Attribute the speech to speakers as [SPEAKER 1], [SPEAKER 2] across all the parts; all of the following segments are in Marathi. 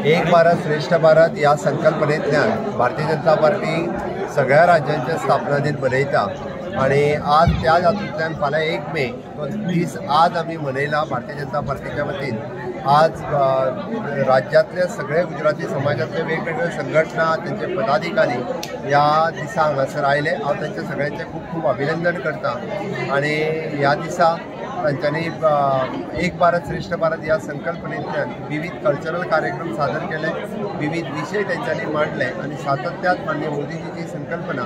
[SPEAKER 1] एक भारत श्रेष्ठ भारत या संकल्पनेंतल्यान भारतीय जनता पार्टी सगळ्या राज्यांचे स्थापना दिन मनयता आणि आज त्या हातूंतल्यान फाल्यां 1 मे तो दीस आज आमी मनयला भारतीय जनता पार्टीच्या वतीन। आज राज्यातले सगळे गुजराती समाजातले वेगवेगळे संघटना त्यांचे पदाधिकारी या दिसा हांगासर आयले। हांव तांचे सगळ्यांचे खूब खूब अभिनंदन करता आणि ह्या दिसा तांच्यांनी एक भारत श्रेष्ठ भारत या संकल्पनेंतल्यान विविध कल्चरल कार्यक्रम सादर केले, विविध विषय त्यांच्यानी मांडले आणि सातत्यात माननीय मोदीजीची संकल्पना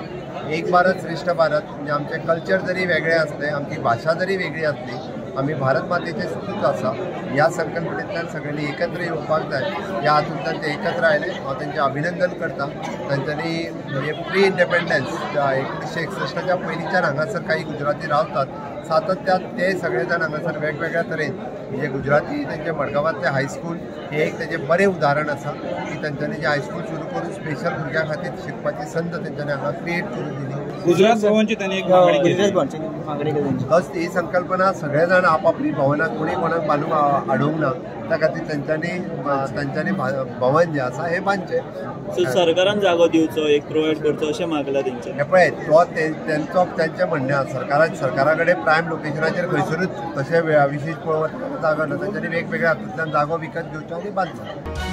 [SPEAKER 1] एक भारत श्रेष्ठ भारत म्हणजे आमचे कल्चर जरी वेगळे असले, आमची भाषा जरी वेगळी असली, आम्ही भारत मातेचे सुपूत आसा या संकल्पनेंतल्यान सगळ्यांनी एकत्र येवपाक जाय। ह्या हातूंतल्यान ते एकत्र आयले, हांव तांचें अभिनंदन करता। तांच्यांनी म्हणजे प्री इंडिपेंडन्स 1961च्या पयलींच्यान हांगासर काही गुजराती रावतात, सातत्यात ते सगळे जाण हांगासर वेगवेगळ्या तरेन म्हणजे गुजराती त्यांचे मडगांवांतले हायस्कूल हे एक तेजें बरें उदाहरण आसा की तांच्यांनी जे हायस्कूल सुरू करून स्पेशल भुरग्यां खातीर शिकपाची संद तेंच्यांनी हांगा क्रिएट करून दिली।
[SPEAKER 2] गुजरात भवनची त्यांनी एक मागणी केली।
[SPEAKER 1] बस ही संकल्पना सगळे जाण आपापली भवनां कोणी कोणाक बांदूंक हाडूंक ना, त्या खातीर तांच्यांनी भवन जें आसा हें बांदचें।
[SPEAKER 3] सरकारान जागो दिवचो, एक प्रोवायड करचो अशें मागलां तेंचे।
[SPEAKER 1] हे पळय तो तेंचें म्हणणें आसा। सरकारा कडेन प्रायम लोकेशनाचेर खंयसरूच तशें विशेश जागो ना, तांच्यांनी वेगवेगळ्या हातूंतल्यान जागो विकत घेवचो आनी बांदचो।